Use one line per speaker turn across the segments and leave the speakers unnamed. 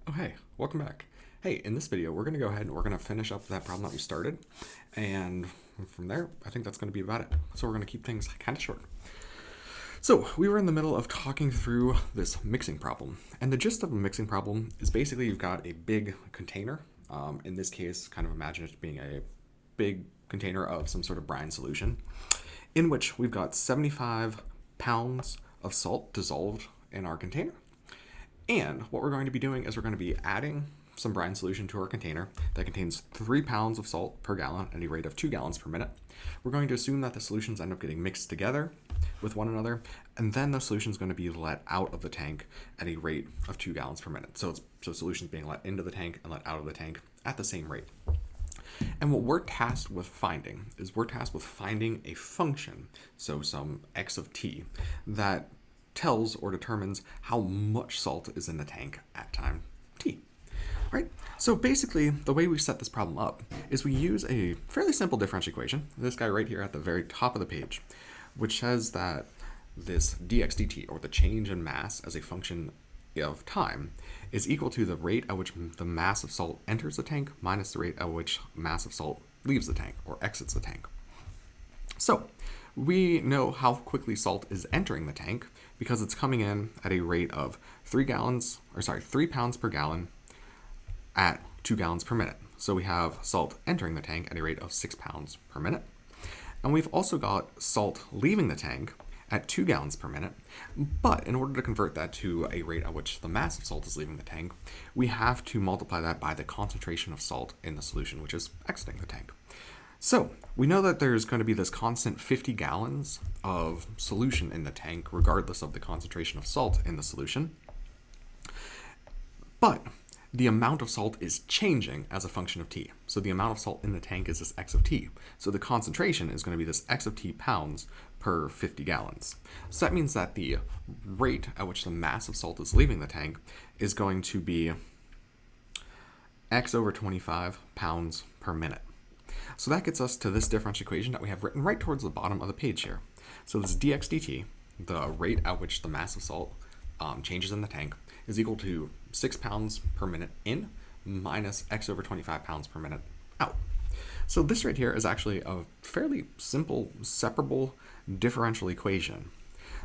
Oh, hey, welcome back. Hey, in this video, we're going to go ahead and we're going to finish up that problem that we started. And from there, I think that's going to be about it. So we're going to keep things kind of short. So we were in the middle of talking through this mixing problem. And the gist of a mixing problem is basically you've got a big container. In this case, kind of imagine it being a big container of some sort of brine solution, in which we've got 75 pounds of salt dissolved in our container. And what we're going to be doing is we're going to be adding some brine solution to our container that contains 3 pounds of salt per gallon at a rate of 2 gallons per minute. We're going to assume that the solutions end up getting mixed together with one another, and then the solution is going to be let out of the tank at a rate of 2 gallons per minute. So solutions being let into the tank and let out of the tank at the same rate. And what we're tasked with finding is we're tasked with finding a function, so some x of t, that tells or determines how much salt is in the tank at time t. Right? So basically, the way we set this problem up is we use a fairly simple differential equation, this guy right here at the very top of the page, which says that this dx dt, or the change in mass as a function of time, is equal to the rate at which the mass of salt enters the tank minus the rate at which mass of salt leaves the tank or exits the tank. So we know how quickly salt is entering the tank because it's coming in at a rate of 3 pounds per gallon at 2 gallons per minute. So we have salt entering the tank at a rate of 6 pounds per minute. And we've also got salt leaving the tank at 2 gallons per minute. But in order to convert that to a rate at which the mass of salt is leaving the tank, we have to multiply that by the concentration of salt in the solution, which is exiting the tank. So we know that there's going to be this constant 50 gallons of solution in the tank, regardless of the concentration of salt in the solution. But the amount of salt is changing as a function of t. So the amount of salt in the tank is this x of t. So the concentration is going to be this x of t pounds per 50 gallons. So that means that the rate at which the mass of salt is leaving the tank is going to be x over 25 pounds per minute. So that gets us to this differential equation that we have written right towards the bottom of the page here. So this dx dt, the rate at which the mass of salt changes in the tank, is equal to 6 pounds per minute in minus x over 25 pounds per minute out. So this right here is actually a fairly simple separable differential equation.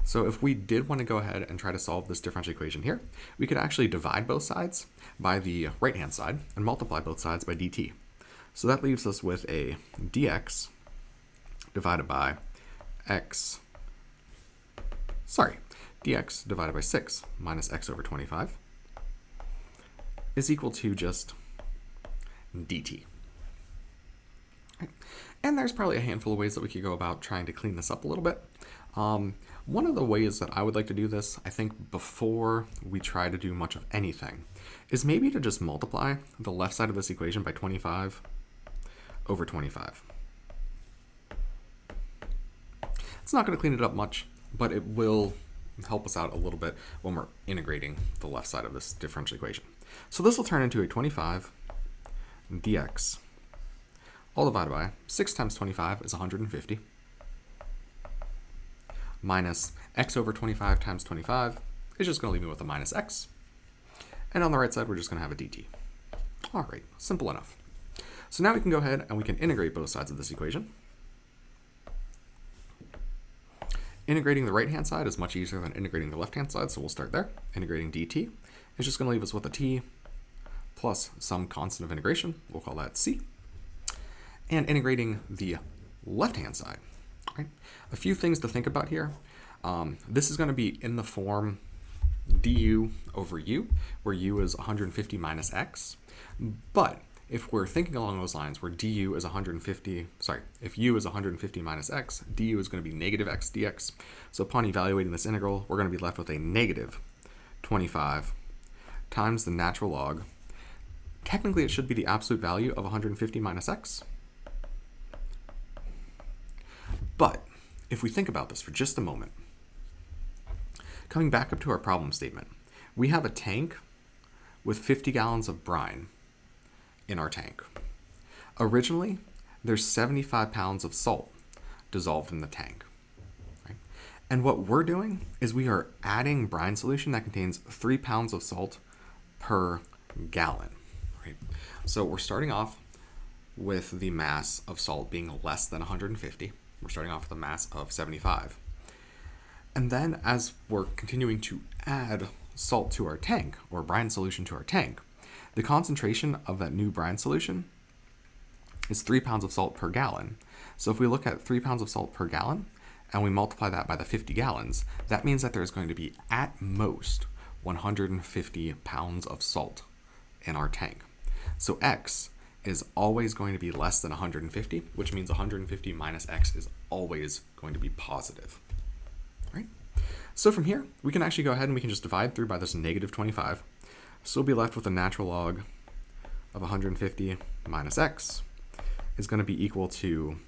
So if we did want to go ahead and try to solve this differential equation here, we could actually divide both sides by the right-hand side and multiply both sides by dt. So that leaves us with a dx divided by dx divided by 6 minus x over 25 is equal to just dt. Right. And there's probably a handful of ways that we could go about trying to clean this up a little bit. One of the ways that I would like to do this, I think before we try to do much of anything, is maybe to just multiply the left side of this equation by 25 over 25. It's not going to clean it up much, but it will help us out a little bit when we're integrating the left side of this differential equation. So this will turn into a 25 dx all divided by 6 times 25 is 150 minus x over 25 times 25 is just going to leave me with a minus x. And on the right side, we're just going to have a dt. All right, simple enough. So now we can go ahead and we can integrate both sides of this equation. Integrating the right-hand side is much easier than integrating the left-hand side, so we'll start there. Integrating dt is just going to leave us with a t plus some constant of integration. We'll call that c. And integrating the left-hand side. Right? A few things to think about here. This is going to be in the form du over u, where u is 150 minus x. But if we're thinking along those lines where if u is 150 minus x, du is going to be negative x dx. So upon evaluating this integral, we're going to be left with a negative 25 times the natural log. Technically, it should be the absolute value of 150 minus x. But if we think about this for just a moment, coming back up to our problem statement, we have a tank with 50 gallons of brine in our tank. Originally, there's 75 pounds of salt dissolved in the tank. Right? And what we're doing is we are adding brine solution that contains 3 pounds of salt per gallon. Right? So we're starting off with the mass of salt being less than 150. We're starting off with a mass of 75. And then as we're continuing to add salt to our tank, or brine solution to our tank, the concentration of that new brine solution is 3 pounds of salt per gallon. So if we look at 3 pounds of salt per gallon, and we multiply that by the 50 gallons, that means that there's going to be at most 150 pounds of salt in our tank. So X is always going to be less than 150, which means 150 minus X is always going to be positive. Right? So from here, we can actually go ahead and we can just divide through by this negative 25. So we'll be left with a natural log of 150 minus X is going to be equal to,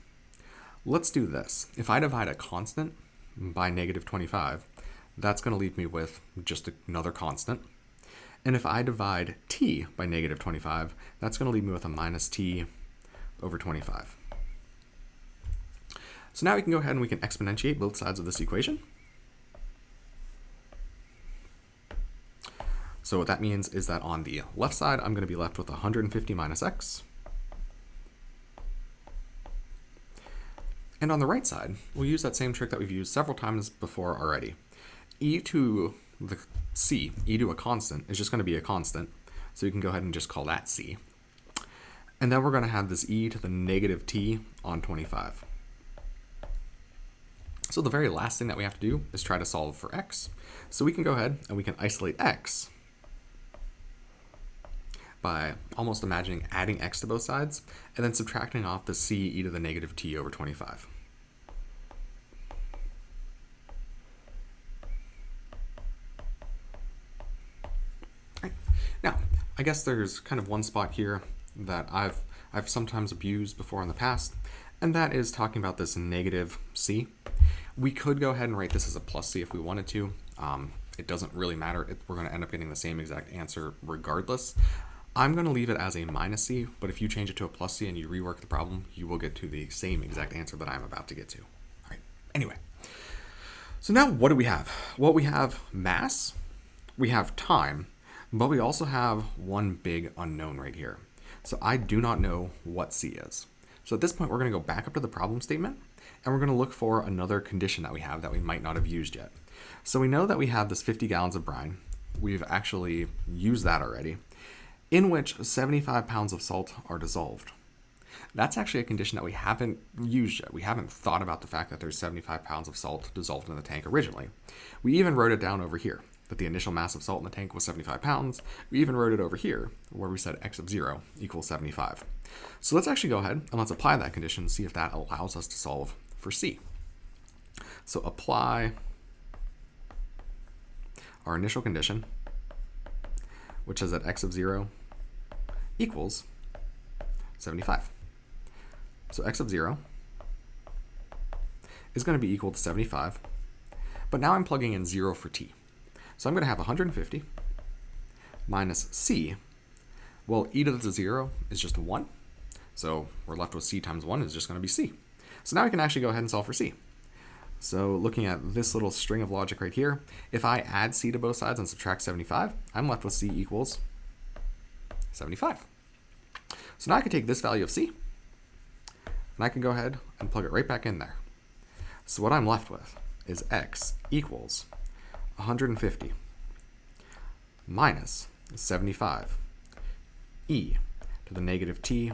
let's do this. If I divide a constant by negative 25, that's going to leave me with just another constant. And if I divide t by negative 25, that's going to leave me with a minus t over 25. So now we can go ahead and we can exponentiate both sides of this equation. So what that means is that on the left side, I'm going to be left with 150 minus x. And on the right side, we'll use that same trick that we've used several times before already. E to the c, e to a constant, is just going to be a constant. So you can go ahead and just call that c. And then we're going to have this e to the negative t on 25. So the very last thing that we have to do is try to solve for x. So we can go ahead and we can isolate x by almost imagining adding x to both sides and then subtracting off the c e to the negative t over 25. Right. Now, I guess there's kind of one spot here that I've sometimes abused before in the past, and that is talking about this negative c. We could go ahead and write this as a plus c if we wanted to. It doesn't really matter. We're going to end up getting the same exact answer regardless. I'm going to leave it as a minus c, but if you change it to a plus c and you rework the problem, you will get to the same exact answer that I'm about to get to. All right. Anyway, so now what do we have? Well, we have mass, we have time, but we also have one big unknown right here. So I do not know what c is. So at this point, we're going to go back up to the problem statement, and we're going to look for another condition that we have that we might not have used yet. So we know that we have this 50 gallons of brine. We've actually used that already, in which 75 pounds of salt are dissolved. That's actually a condition that we haven't used yet. We haven't thought about the fact that there's 75 pounds of salt dissolved in the tank originally. We even wrote it down over here, that the initial mass of salt in the tank was 75 pounds. We even wrote it over here, where we said x of 0 equals 75. So let's actually go ahead and let's apply that condition and see if that allows us to solve for c. So apply our initial condition, which is that x of 0 equals 75. So x of 0 is going to be equal to 75, but now I'm plugging in 0 for t. So I'm going to have 150 minus c. Well, e to the 0 is just 1, so we're left with c times 1 is just going to be c. So now we can actually go ahead and solve for c. So looking at this little string of logic right here, if I add c to both sides and subtract 75, I'm left with c equals 75. So now I can take this value of c, and I can go ahead and plug it right back in there. So what I'm left with is x equals 150 minus 75 e to the negative t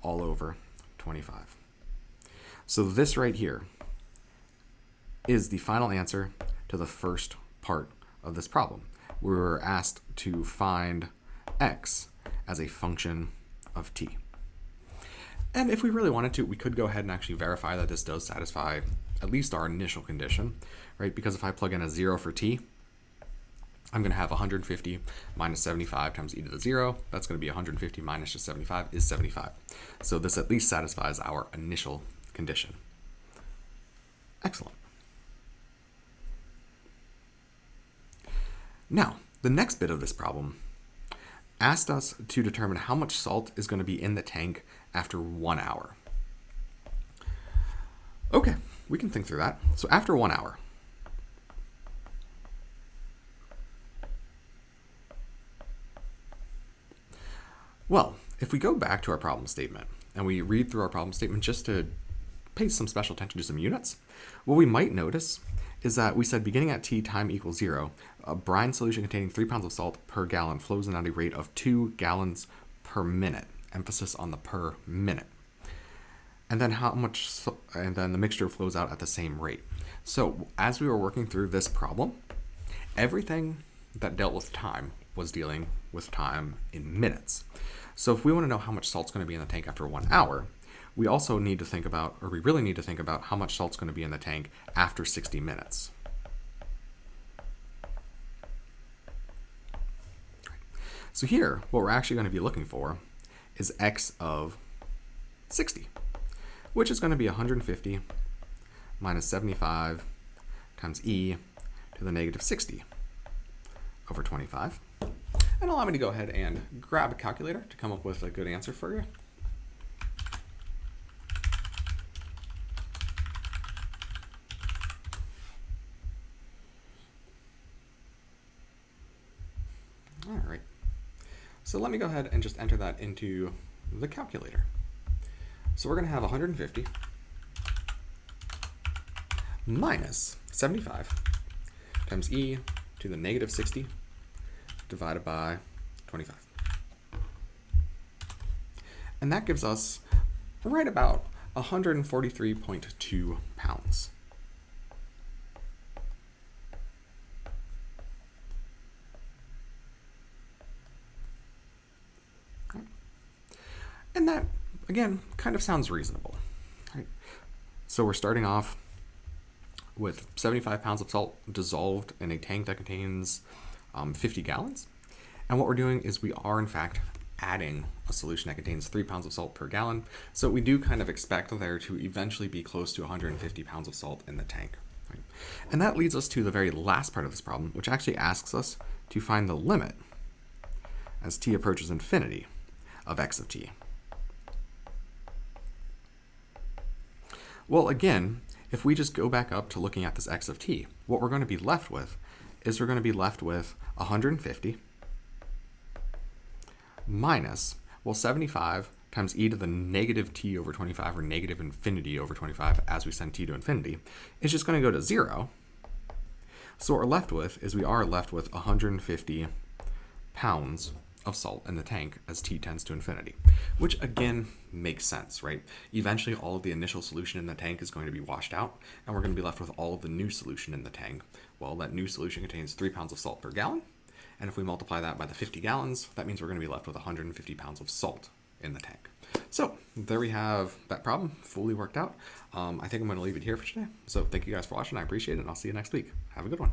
all over 25. So this right here is the final answer to the first part of this problem. We were asked to find x as a function of t. And if we really wanted to, we could go ahead and actually verify that this does satisfy at least our initial condition, right? Because if I plug in a 0 for t, I'm going to have 150 minus 75 times e to the 0. That's going to be 150 minus just 75 is 75. So this at least satisfies our initial condition. Excellent. Now, the next bit of this problem asked us to determine how much salt is going to be in the tank after 1 hour. Okay, we can think through that. So after 1 hour, Well, if we go back to our problem statement and we read through our problem statement just to pay some special attention to some units, what we might notice is that we said beginning at t time equals 0, a brine solution containing 3 pounds of salt per gallon flows in at a rate of 2 gallons per minute. Emphasis on the per minute. And then and then the mixture flows out at the same rate. So as we were working through this problem, everything that dealt with time was dealing with time in minutes. So if we want to know how much salt's going to be in the tank after 1 hour, we also need to think about, or we really need to think about how much salt's going to be in the tank after 60 minutes. So here, what we're actually going to be looking for is x of 60, which is going to be 150 minus 75 times e to the negative 60 over 25. And allow me to go ahead and grab a calculator to come up with a good answer for you. All right. So let me go ahead and just enter that into the calculator. So we're going to have 150 minus 75 times e to the negative 60 divided by 25. And that gives us right about 143.2 pounds. And that, again, kind of sounds reasonable. Right? So we're starting off with 75 pounds of salt dissolved in a tank that contains 50 gallons. And what we're doing is we are, in fact, adding a solution that contains 3 pounds of salt per gallon. So we do kind of expect there to eventually be close to 150 pounds of salt in the tank. Right? And that leads us to the very last part of this problem, which actually asks us to find the limit as t approaches infinity of x of t. Well, again, if we just go back up to looking at this x of t, what we're going to be left with is we're going to be left with 150 minus, well, 75 times e to the negative t over 25, or negative infinity over 25 as we send t to infinity, is just going to go to 0. So what we're left with is we are left with 150 pounds of salt in the tank as t tends to infinity, which again makes sense, right? Eventually all of the initial solution in the tank is going to be washed out, and we're going to be left with all of the new solution in the tank. Well, that new solution contains 3 pounds of salt per gallon, and if we multiply that by the 50 gallons, that means we're going to be left with 150 pounds of salt in the tank. So there we have that problem fully worked out. I think I'm going to leave it here for today. So thank you guys for watching. I appreciate it, and I'll see you next week. Have a good one.